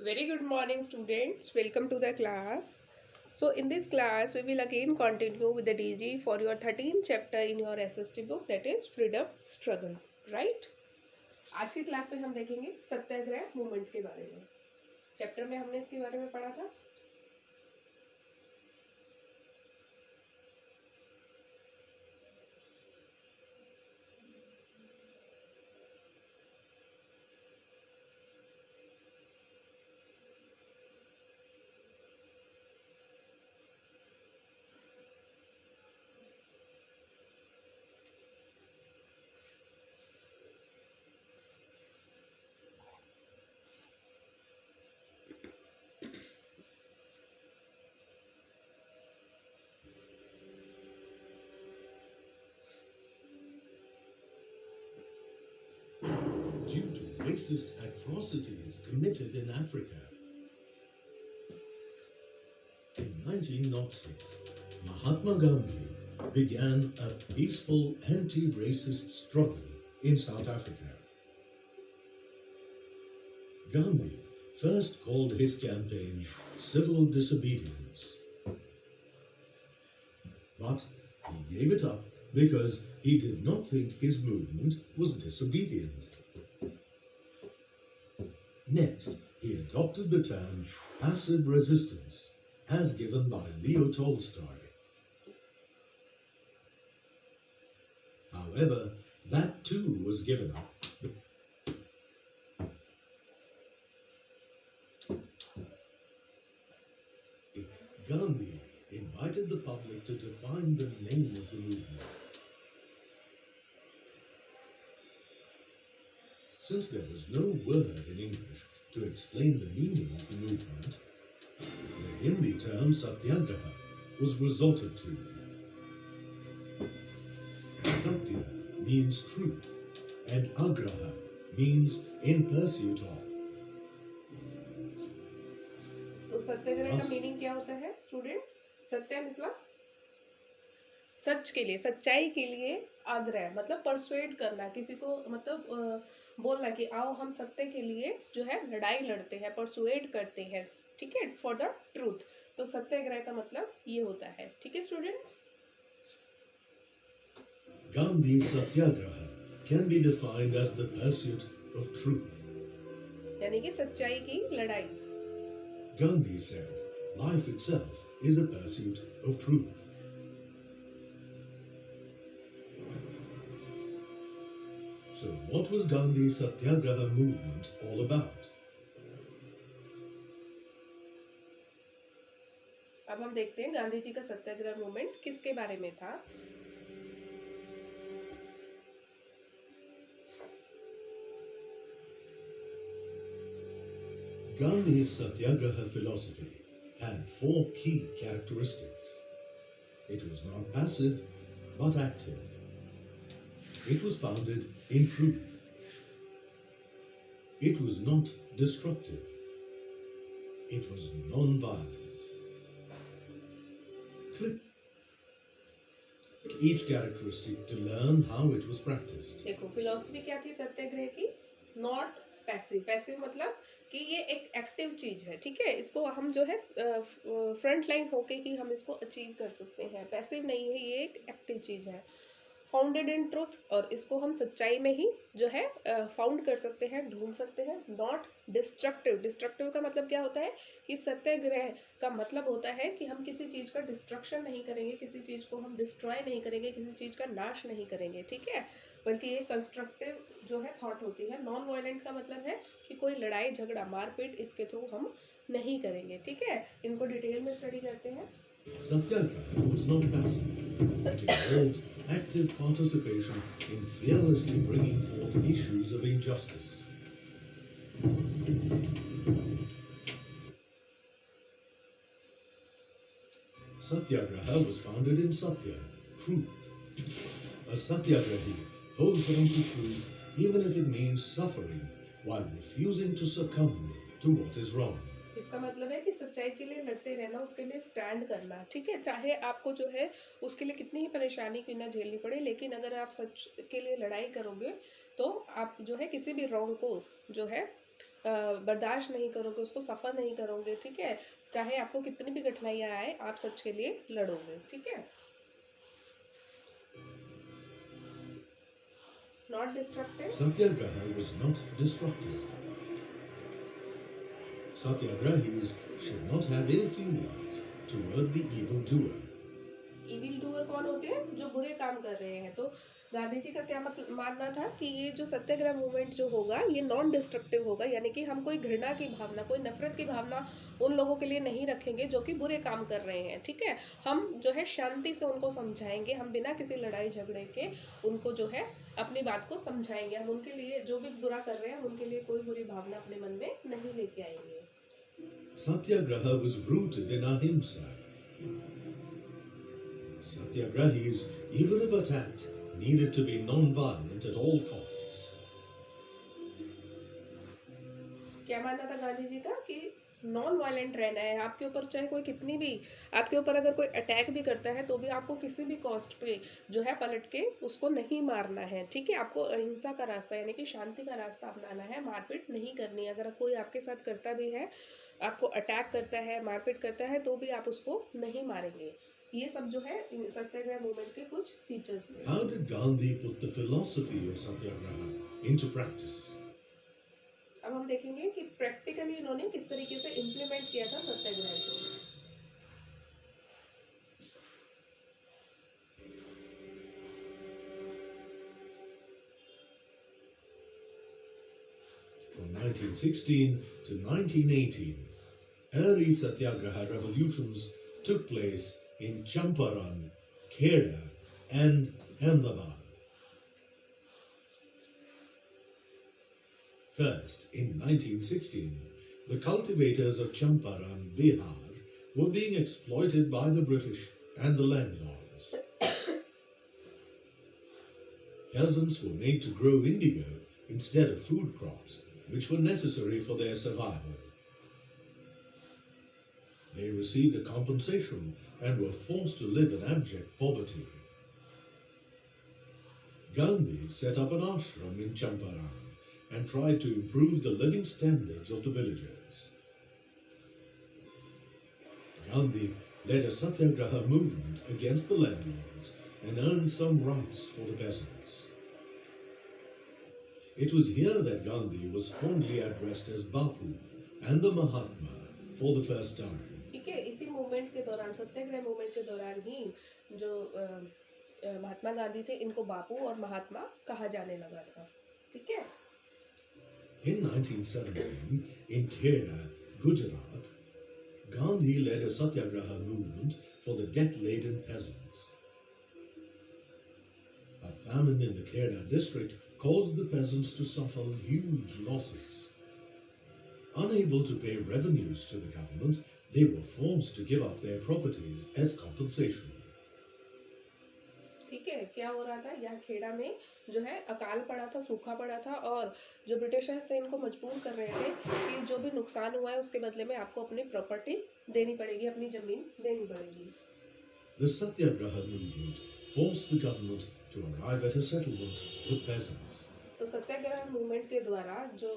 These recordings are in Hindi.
Very good morning, students. Welcome to the class. So, in this class, we will again continue with the DG for your 13th chapter in your SST book, that is Freedom Struggle. Right? आज की क्लास में हम देखेंगे सत्याग्रह मूवमेंट के बारे में. चैप्टर में हमने इसके बारे में पढ़ा था. Due to racist atrocities committed in Africa. In 1906, Mahatma Gandhi began a peaceful anti-racist struggle in South Africa. Gandhi first called his campaign civil disobedience, but he gave it up because he did not think his movement was disobedient. Next, he adopted the term passive resistance, as given by Leo Tolstoy. However, that too was given up. Gandhi invited the public to define the name of the movement. Since there was no word in English to explain the meaning of the movement, the Hindi term Satyagraha was resorted to. Satya means truth, and Agraha means in pursuit of. तो सत्याग्रह का मीनिंग क्या होता है स्टूडेंट्स? सत्य मतलब सच के लिए, सच्चाई के लिए. आग्रह मतलब परसुएड करना, किसी को मतलब बोलना कि आओ हम सत्य के लिए जो है लड़ाई लड़ते हैं, परसुएड करते हैं, ठीक है, फॉर द ट्रूथ. तो सत्याग्रह का मतलब ये होता है. ठीक है students. Gandhi's Satyagraha can be defined as the pursuit of truth. यानी कि सच्चाई की लड़ाई. Gandhi said, life itself is a pursuit of truth. So what was Gandhi's Satyagraha movement all about? अब हम देखते हैं गांधी जी का सत्याग्रह मूवमेंट किसके बारे में था. Gandhi's Satyagraha philosophy had four key characteristics. It was not passive, but active. It was founded in truth. It was not destructive. It was non-violent. Click each characteristic to learn how it was practiced. देखो फिलॉसफी क्या थी सत्याग्रह की? Not passive. पैसिव मतलब कि ये एक एक्टिव चीज है. ठीक है, इसको हम जो है फ्रंट लाइन होके कि हम इसको अचीव कर सकते हैं. पैसिव नहीं है, ये एक एक्टिव चीज है. फाउंडेड इन ट्रुथ, और इसको हम सच्चाई में ही जो है फाउंड कर सकते हैं, ढूंढ सकते हैं. Not destructive. डिस्ट्रक्टिव का मतलब क्या होता है कि सत्याग्रह का मतलब होता है कि हम किसी चीज़ का डिस्ट्रक्शन नहीं करेंगे, किसी चीज़ को हम डिस्ट्रॉय नहीं करेंगे, किसी चीज़ का नाश नहीं करेंगे. ठीक है, बल्कि ये कंस्ट्रक्टिव जो है थॉट होती है. नॉन वायलेंट का मतलब है कि कोई लड़ाई झगड़ा मारपीट इसके थ्रू हम नहीं करेंगे. ठीक है, इनको डिटेल में स्टडी करते हैं. Satyagraha was not passive. It involved active participation in fearlessly bringing forth issues of injustice. Satyagraha was founded in Satya, truth. A Satyagrahi holds on to truth even if it means suffering while refusing to succumb to what is wrong. इसका मतलब है कि सच्चाई के लिए लड़ते रहना, उसके लिए स्टैंड करना. ठीक है, चाहे आपको जो है उसके लिए कितनी ही परेशानी क्यों ना झेलनी पड़े, लेकिन अगर आप सच के लिए लड़ाई करोगे तो आप जो है किसी भी रॉन्ग को जो है बर्दाश्त नहीं करोगे, उसको सफ़र नहीं करोगे, ठीक है, चाहे आपको कितनी भी कठिनाइयाँ आए, आप सच के लिए लड़ोगे, ठीक है। Not destructive. Satyagraha was not destructive. Satyagrahis should not have ill feelings toward the evildoer. Evil doer कौन होते हैं? जो बुरे काम कर रहे हैं। तो गांधी जी का क्या मतलब मानना था कि ये जो सत्याग्रह मूवमेंट जो होगा ये नॉन डिस्ट्रक्टिव होगा, यानी कि हम कोई घृणा की भावना, कोई नफरत की भावना उन लोगों के लिए नहीं रखेंगे जो कि बुरे काम कर रहे हैं, ठीक है। हम जो है शांति से उनको समझाएंगे, हम बिना किसी लड़ाई झगड़े के उनको जो है अपनी बात को समझाएंगे, हम उनके लिए जो भी बुरा कर रहे हैं उनके लिए कोई बुरी भावना अपने मन में नहीं लेके आएंगे। Satyagraha was rooted in ahimsa. Satyagrahis, even if attacked, needed to be non-violent at all costs. क्या मानना था गांधी जी का कि नॉन वायलेंट रहना है, आपके ऊपर चाहे कोई कितनी भी, आपके ऊपर अगर कोई अटैक भी करता है तो भी आपको किसी भी कॉस्ट पे जो है पलट के उसको नहीं मारना है, ठीक है। आपको अहिंसा का रास्ता यानी कि शांति का रास्ता अपनाना है, मारपीट नहीं करनी है। अगर कोई आपके साथ करता भी है, आपको अटैक करता है, मारपीट करता है, तो भी आप उसको नहीं मारेंगे। ये सब जो है सत्याग्रह मूवमेंट के कुछ फीचर्स थे। How did Gandhi put the philosophy of Satyagraha into practice? अब हम देखेंगे कि प्रैक्टिकली इन्होंने किस तरीके से इम्प्लीमेंट किया था सत्याग्रह को। From 1916 to 1918, early Satyagraha revolutions took place in Champaran, Kheda, and Ahmedabad. First, in 1916, the cultivators of Champaran, Bihar, were being exploited by the British and the landlords. Peasants were made to grow indigo instead of food crops, which were necessary for their survival. They received a compensation and were forced to live in abject poverty. Gandhi set up an ashram in Champaran and tried to improve the living standards of the villagers. Gandhi led a satyagraha movement against the landlords and earned some rights for the peasants. It was here that Gandhi was fondly addressed as Bapu and the Mahatma for the first time. ठीक है, इसी मूवमेंट के दौरान, सत्याग्रह मूवमेंट के दौरान ही जो महात्मा गांधी थे, इनको बापू और महात्मा कहा जाने लगा था, ठीक है। In 1917, in Kheda, Gujarat, Gandhi led a satyagraha movement for the debt-laden peasants. A famine in the Kheda district caused the peasants to suffer huge losses. Unable to pay revenues to the government, they were forced to give up their properties as compensation. ठीक है, क्या हो रहा था, यहाँ खेड़ा में जो है अकाल पड़ा था, सूखा पड़ा था, और जो ब्रिटिशर्स थे इनको मजबूर कर रहे थे कि जो भी नुकसान हुआ है उसके बदले में आपको अपनी प्रॉपर्टी देनी पड़ेगी, अपनी जमीन देनी पड़ेगी। The Satyagraha movement forced the government to arrive at a settlement with peasants. तो सत्याग्रह मूवमेंट के द्वारा जो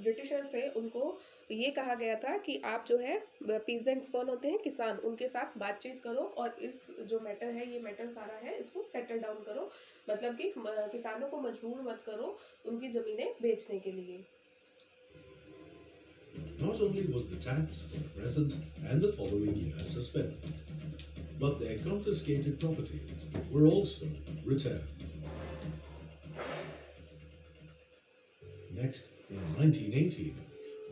ब्रिटिशर्स थे उनको ये कहा गया था कि आप जो है पीजेंट्स कौन होते हैं, किसान, उनके साथ बातचीत करो और इस जो मैटर है, ये मैटर सारा है, इसको सेटल डाउन करो, मतलब कि किसानों को मजबूर मत करो उनकी जमीनें बेचने के लिए। Not only was the tax for the present and the following year suspended, but their confiscated properties were also returned. Next, in 1918,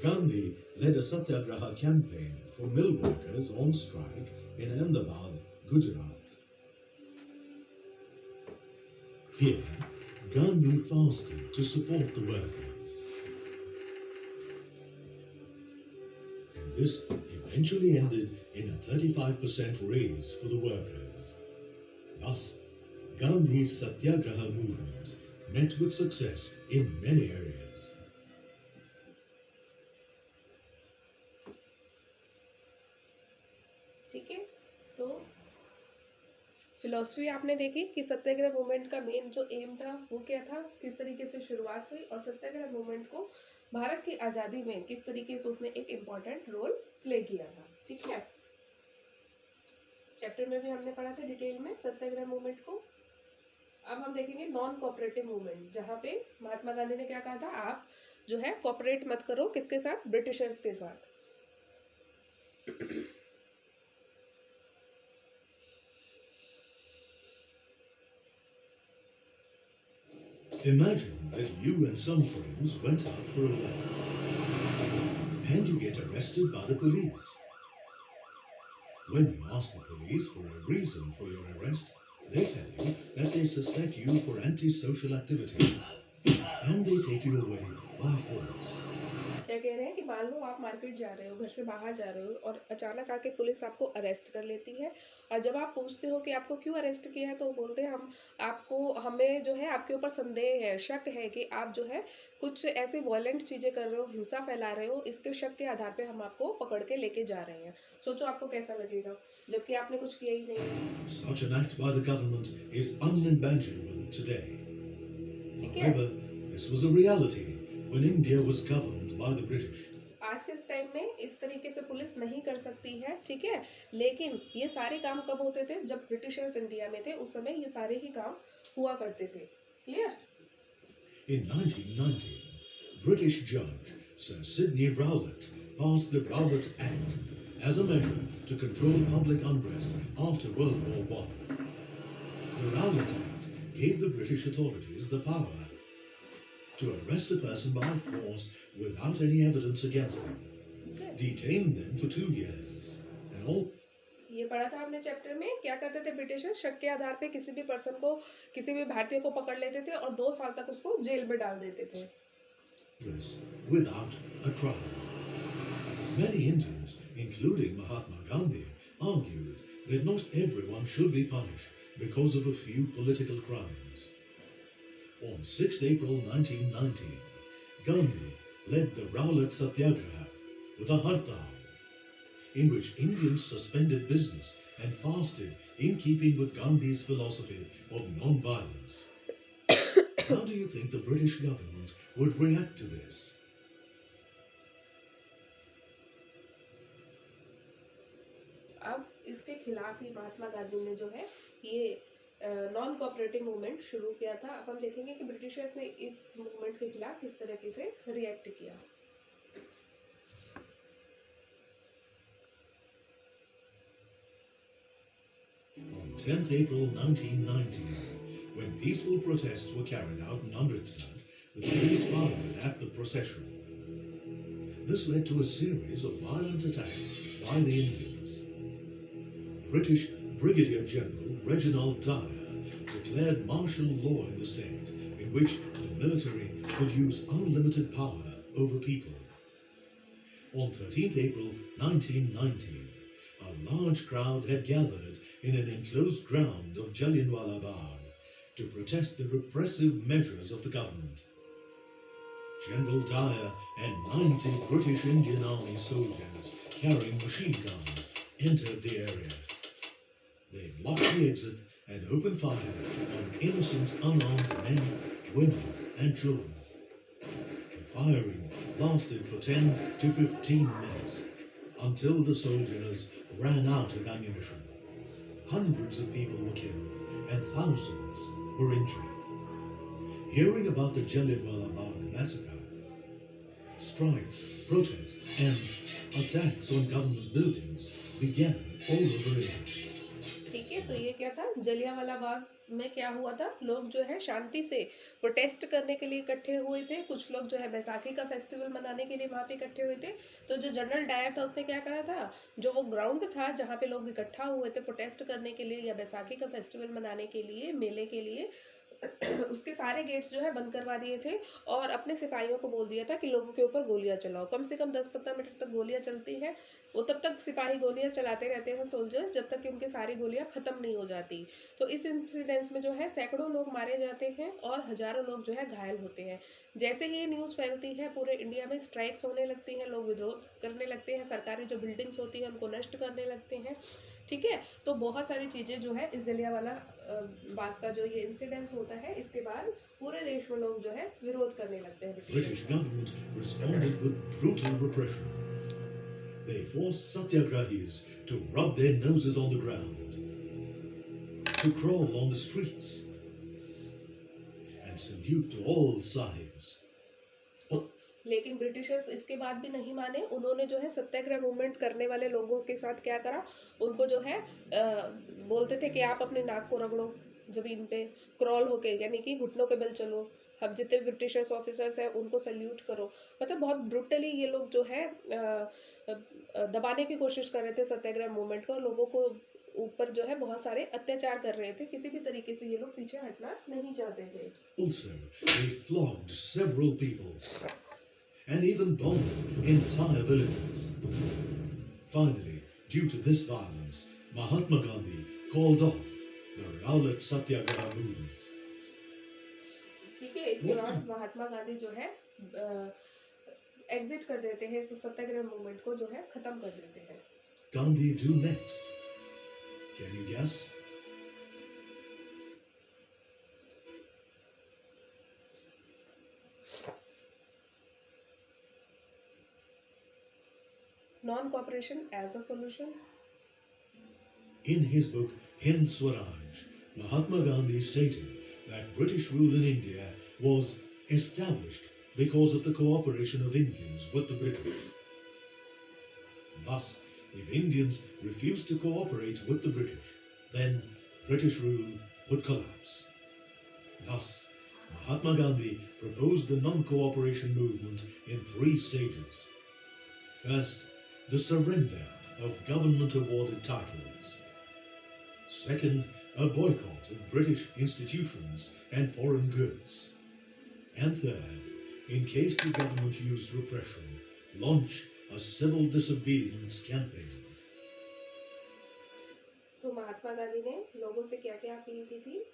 Gandhi led a satyagraha campaign for mill workers on strike in Ahmedabad, Gujarat. Here, Gandhi fasted to support the workers. And this eventually ended in a 35% raise for the workers. Thus, Gandhi's satyagraha movement met with success in many areas. ठीक है, तो फिलोसफी आपने देखी कि सत्याग्रह मूवमेंट का मेन जो एम था वो क्या था, किस तरीके से शुरुआत हुई, और सत्याग्रह मूवमेंट को भारत की आज़ादी में किस तरीके से उसने एक इम्पॉर्टेंट रोल प्ले किया था। ठीक है, चैप्टर में भी हमने पढ़ा था डिटेल में सत्याग्रह मूवमेंट को। अब हम देखेंगे नॉन कोऑपरेटिव मूवमेंट, जहाँ पे महात्मा गांधी ने क्या कहा था, आप जो है कोऑपरेट मत करो, किसके साथ, ब्रिटिशर्स के साथ। Imagine that you and some friends went out for a walk and you get arrested by the police. When you ask the police for a reason for your arrest, they tell you that they suspect you for antisocial activities and they take you away by force. क्या कह रहे हैं कि मान लो आप मार्केट जा रहे हो, घर से बाहर जा रहे हो और अचानक आके पुलिस आपको अरेस्ट कर लेती है, और जब आप पूछते हो कि आपको क्यों अरेस्ट किया है, तो वो बोलते हैं हमें जो है आपके ऊपर संदेह है, शक है कि आप जो है कुछ ऐसी वॉयलेंट चीजें कर रहे हो, हिंसा फैला रहे हो, इसके शक के आधार पे हम आपको पकड़ के लेके जा रहे हैं। सोचो आपको कैसा लगेगा, जबकि आपने कुछ किया ही नहीं है। Such an act by the government is unimaginable today. ठीक है, However, this was a reality when India was governed by the British. आज के इस टाइम में इस तरीके से पुलिस नहीं कर सकती है, ठीक है, लेकिन ये सारे काम कब होते थे, जब ब्रिटिशर्स इंडिया में थे, उस समय ये सारे ही काम हुआ करते थे। Clear? In 1919, British judge Sir Sidney Rowlatt passed the Rowlatt Act as a measure to control public unrest after World War I. The Rowlatt Act gave the British authorities the power to arrest a person by force without any evidence against them, detain them for 2 years, and all. ये पढ़ा था आपने चैप्टर में, क्या करते थे ब्रिटिशर, शक के आधार पे किसी भी पर्सन को, किसी भी भारतीय को पकड़ लेते थे और 2 साल तक उसको जेल में डाल देते थे Without a trial. Many Indians, including Mahatma Gandhi, argued that not everyone should be punished because of a few political crimes. On 6th April 1919, Gandhi led the Rowlatt Satyagraha with a hartal, in which Indians suspended business and fasted in keeping with Gandhi's philosophy of non-violence. How do you think the British government would react to this? अब इसके खिलाफ ही महात्मा गांधी ने जो है ये नॉन कोऑपरेटिव मूवमेंट शुरू किया था। अब हम देखेंगे कि ब्रिटिशर्स ने इस मूवमेंट के खिलाफ किस तरीके से रिएक्ट किया। On 10th April 1919, when peaceful protests were carried out in Amritsar, the police fired at the procession. This led to a series of violent attacks by the Indians. British Brigadier General Reginald Dyer declared martial law in the state, in which the military could use unlimited power over people. On 13th April 1919, a large crowd had gathered in an enclosed ground of Jallianwala Bagh to protest the repressive measures of the government. General Dyer and 90 British Indian Army soldiers carrying machine guns entered the area. They blocked the exit and opened fire on innocent unarmed men, women and children. The firing lasted for 10 to 15 minutes until the soldiers ran out of ammunition. Hundreds of people were killed and thousands were injured. Hearing about the Jallianwala Bagh massacre, strikes, protests and attacks on government buildings began all over India. ठीक है, तो ये क्या था, जलियांवाला बाग में क्या हुआ था, लोग जो है शांति से प्रोटेस्ट करने के लिए इकट्ठे हुए थे। कुछ लोग जो है बैसाखी का फेस्टिवल मनाने के लिए वहाँ पे इकट्ठे हुए थे। तो जो जनरल डायर था उसने क्या करा था, जो वो ग्राउंड था जहाँ पे लोग इकट्ठा हुए थे प्रोटेस्ट करने के लिए या बैसाखी का फेस्टिवल मनाने के लिए, मेले के लिए, उसके सारे गेट्स जो है बंद करवा दिए थे और अपने सिपाहियों को बोल दिया था कि लोगों के ऊपर गोलियां चलाओ। कम से कम 10-15 मिनट तक गोलियां चलती हैं, वो तब तक सिपाही गोलियां चलाते रहते हैं सोल्जर्स, जब तक कि उनकी सारी गोलियां खत्म नहीं हो जाती। तो इस इंसिडेंस में जो है सैकड़ों लोग मारे जाते हैं और हजारों लोग जो है घायल होते हैं। जैसे ही ये न्यूज़ फैलती है पूरे इंडिया में स्ट्राइक्स होने लगती हैं, लोग विरोध करने लगते हैं, सरकारी जो बिल्डिंग्स होती हैं उनको नष्ट करने लगते हैं। ठीक है। तो बहुत सारी चीजें जो है इस जलियांवाला बाग का जो ये इंसिडेंस होता है, इसके बाद पूरे देश में लोग जो है विरोध करने लगते हैं British government responded with brutal repression. They forced satyagrahis to rub their noses on the ground, to crawl on the streets, and salute to all sahibs. लेकिन ब्रिटिशर्स इसके बाद भी नहीं माने। उन्होंने जो है सत्याग्रह मूवमेंट करने वाले लोगों के साथ क्या करा, उनको जो है बोलते थे कि आप अपने नाक को रगड़ो जमीन पे, क्रॉल होके यानी कि घुटनों के बल चलो, हम जितने ब्रिटिशर्स ऑफिसर्स हैं उनको सल्यूट करो। मतलब बहुत ब्रुटली ये लोग जो है दबाने की कोशिश कर रहे थे सत्याग्रह मूवमेंट को, लोगों को ऊपर जो है बहुत सारे अत्याचार कर रहे थे। किसी भी तरीके से ये लोग पीछे हटना नहीं चाहते थे। Also, they flogged several people and even bombed entire villages. Finally, due to this violence, Mahatma Gandhi called off the Rowlatt Satyagraha movement. ठीक है, इसके बाद महात्मा गांधी जो है एग्जिट कर देते हैं, इस सत्याग्रह मूवमेंट को जो है खत्म कर देते हैं। Gandhi do next? Can you guess? Non-cooperation as a solution. In his book Hind Swaraj, Mahatma Gandhi stated that British rule in India was established because of the cooperation of Indians with the British. Thus, if Indians refused to cooperate with the British, then British rule would collapse. Thus, Mahatma Gandhi proposed the non-cooperation movement in 3 stages. First, the surrender of government-awarded titles. Second, a boycott of British institutions and foreign goods. And third, in case the government used repression, launch a civil disobedience campaign. तो महात्मा गांधी ने लोगों से क्या क्या अपील की थी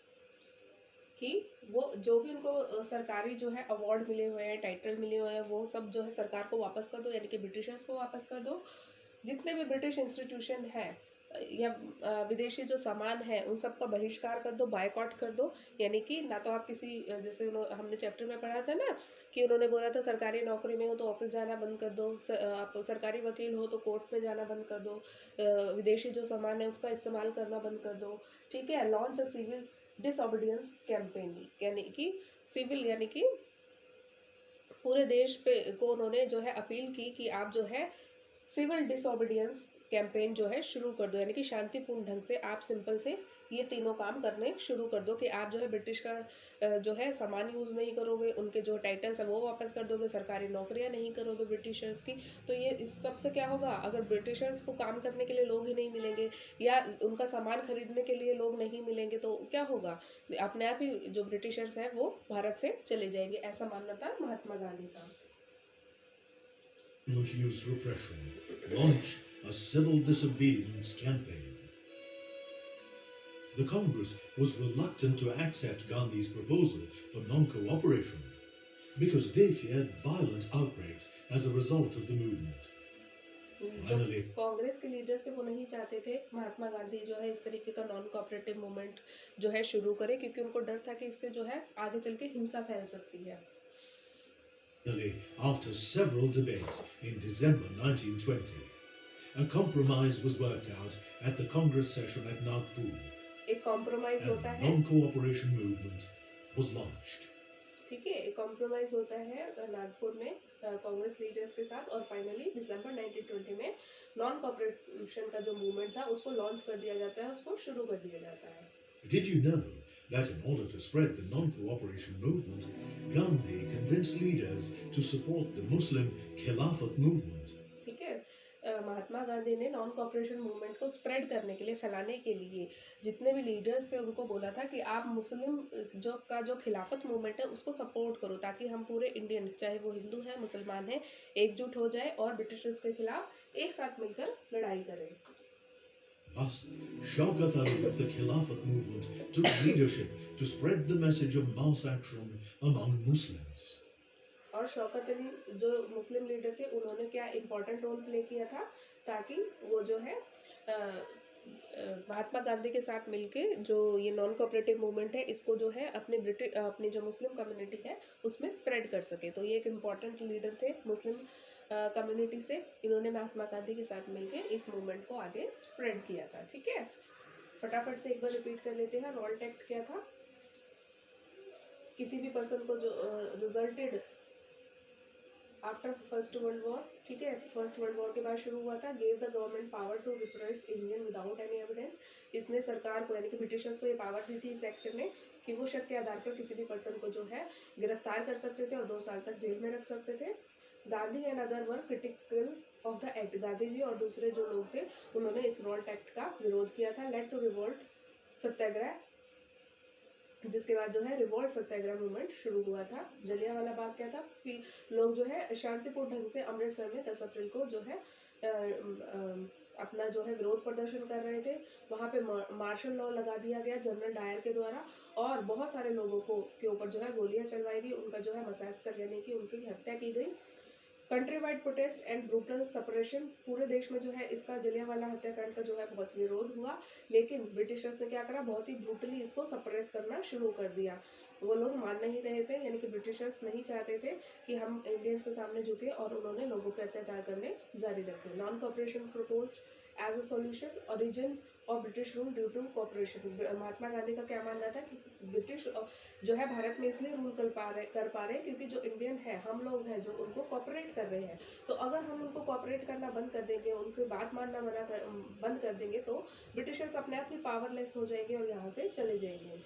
कि वो जो भी उनको सरकारी जो है अवार्ड मिले हुए हैं, टाइटल मिले हुए हैं, वो सब जो है सरकार को वापस कर दो, यानी कि ब्रिटिशर्स को वापस कर दो। जितने भी ब्रिटिश इंस्टीट्यूशन है या विदेशी जो सामान है उन सब का बहिष्कार कर दो, बायकॉट कर दो। यानी कि ना तो आप किसी, जैसे हमने चैप्टर में पढ़ा था ना कि उन्होंने बोला था सरकारी नौकरी में हो तो ऑफिस जाना बंद कर दो, आप सरकारी वकील हो तो कोर्ट में जाना बंद कर दो, विदेशी जो सामान है उसका इस्तेमाल करना बंद कर दो। ठीक है। Launch a civil disobedience campaign, यानी कि सिविल यानी कि पूरे देश पे को उन्होंने जो है अपील की कि आप जो है सिविल डिसओबीडियंस कैंपेन जो है शुरू कर दो, यानी कि शांतिपूर्ण ढंग से आप सिंपल से ये तीनों काम करने शुरू कर दो कि आप जो है ब्रिटिश का जो है सामान यूज़ नहीं करोगे, उनके जो टाइटल्स है वो वापस कर दोगे, सरकारी नौकरियां नहीं करोगे ब्रिटिशर्स की। तो ये इस सब से क्या होगा, अगर ब्रिटिशर्स को काम करने के लिए लोग ही नहीं मिलेंगे या उनका सामान खरीदने के लिए लोग नहीं मिलेंगे तो क्या होगा, अपने आप ही जो ब्रिटिशर्स हैं वो भारत से चले जाएंगे। ऐसा मानना था महात्मा गांधी का। Not use repression. Launch a civil disobedience campaign. The Congress was reluctant to accept Gandhi's proposal for non-cooperation because they feared violent outbreaks as a result of the movement. Finally, Congress के लीडर से वो नहीं चाहते थे महात्मा गांधी जो है इस तरीके का नॉन कोऑपरेटिव मूवमेंट जो है शुरू करे, क्योंकि उनको डर था कि इससे जो है आगे चल के हिंसा फैल सकती है। after several debates in December 1920, a compromise was worked out at the Congress session at Nagpur. एक कॉम्प्रोमाइज होता And है, non-cooperation movement was launched. ठीक है, एक कॉम्प्रोमाइज होता है नागपुर में कांग्रेस लीडर्स के साथ, और फाइनली दिसंबर 1920 में नॉन कोऑपरेशन का जो मूवमेंट था उसको लॉन्च कर दिया जाता है, उसको शुरू कर दिया जाता है। Did you know that in order to spread the non-cooperation movement, Gandhi convinced leaders to support the Muslim Khilafat movement? ठीक है, महात्मा गांधी ने नॉन कोऑपरेशन मूवमेंट को स्प्रेड करने के लिए, फैलाने के लिए जितने भी लीडर्स थे उनको बोला था कि आप मुस्लिम जो खिलाफत मूवमेंट है उसको सपोर्ट करो, ताकि हम पूरे इंडियन, चाहे वो हिंदू है मुसलमान है, एकजुट हो जाए और ब्रिटिशर्स के खिलाफ एक साथ मिलकर लड़ाई करें। Thus, Shaukat Ali of the Khilafat movement took leadership to spread the message of mass action among Muslims. और शौकत अली जो मुस्लिम लीडर थे उन्होंने क्या इम्पोर्टेंट रोल प्ले किया था, ताकि वो जो है महात्मा गांधी के साथ मिलके जो ये नॉन कोऑपरेटिव मूवमेंट है इसको जो है अपनी जो मुस्लिम कम्युनिटी है उसमें स्प्रेड कर सके। तो ये एक इम्पॉर्टेंट लीडर थे मुस्लिम कम्युनिटी से। इन्होंने महात्मा गांधी के साथ मिलके इस मूवमेंट को आगे स्प्रेड किया था। ठीक है, फटाफट से एक बार रिपीट कर लेते हैं। रॉल्ट एक्ट क्या था? किसी भी पर्सन को जो resulted after first world war, ठीक है, फर्स्ट वर्ल्ड वॉर के बाद शुरू हुआ था। Gave the government power to repress Indian without any evidence. इसने सरकार को यानी कि ब्रिटिशर्स को ये पावर दी थी इस एक्ट ने कि वो शक के आधार पर किसी भी पर्सन को जो है गिरफ्तार कर सकते थे और 2 साल तक जेल में रख सकते थे। Gandhi and other were critical of the act. Gandhi ji और दूसरे जो लोग थे उन्होंने इस रॉल्ट एक्ट का विरोध किया था। लेड टू रिवोल्ट सत्याग्रह, जिसके बाद जो है रिवोल्ट सत्याग्रह मूवमेंट शुरू हुआ था। जलियांवाला बाग क्या था? लोग जो है शांतिपूर्ण ढंग से अमृतसर में 10 अप्रैल को जो है अपना जो है विरोध प्रदर्शन कर रहे थे। वहाँ पे मार्शल लॉ लगा दिया गया जनरल डायर के द्वारा और बहुत सारे लोगों को के ऊपर जो है गोलियां चलवाई गई, उनका जो है मसास्कर यानी कि उनकी हत्या की गई। Country wide protest and brutal suppression, पूरे देश में जो है इसका जलियांवाला हत्याकांड का जो है बहुत विरोध हुआ, लेकिन ब्रिटिशर्स ने क्या करा, बहुत ही ब्रूटली इसको सप्रेस करना शुरू कर दिया। वो लोग मान नहीं रहे थे, यानी कि ब्रिटिशर्स नहीं चाहते थे कि हम इंडियंस के सामने झुके और उन्होंने लोगों पे अत्याचार करने जारी रखे। Non cooperation proposed as a solution, origin और British rule due to cooperation. Mahatma Gandhi का क्या मानना था कि ब्रिटिश जो है भारत में इसलिए रूल कर पा रहे हैं क्योंकि जो इंडियन है हम लोग हैं जो उनको कॉपरेट कर रहे हैं। तो अगर हम उनको कॉपरेट करना बंद कर देंगे, उनकी बात मानना बंद कर देंगे तो ब्रिटिशर्स अपने आप ही पावरलेस हो जाएंगे और यहाँ से चले जाएंगे।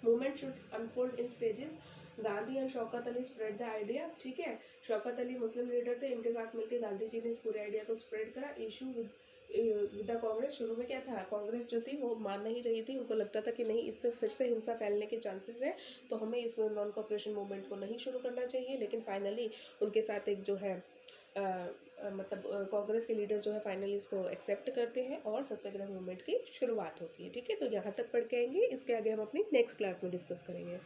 Movement should unfold in stages. Gandhi and Shaukat Ali spread the idea. ठीक है, शौकत अली मुस्लिम लीडर थे, इनके साथ मिलकर गांधी जी ने इस पूरे आइडिया को स्प्रेड करा। इशू विद द कांग्रेस, शुरू में क्या था, कांग्रेस जो थी वो मान नहीं रही थी, उनको लगता था कि नहीं इससे फिर से हिंसा फैलने के चांसेस हैं, तो हमें इस नॉन कॉपरेशन मूवमेंट को नहीं शुरू करना चाहिए। लेकिन फाइनली उनके साथ एक जो है मतलब कांग्रेस के लीडर्स जो है फाइनली इसको एक्सेप्ट करते हैं और सत्याग्रह मूवमेंट की शुरुआत होती है। ठीक है, तो यहाँ तक पढ़ के आएंगे, इसके आगे हम अपनी नेक्स्ट क्लास में डिस्कस करेंगे।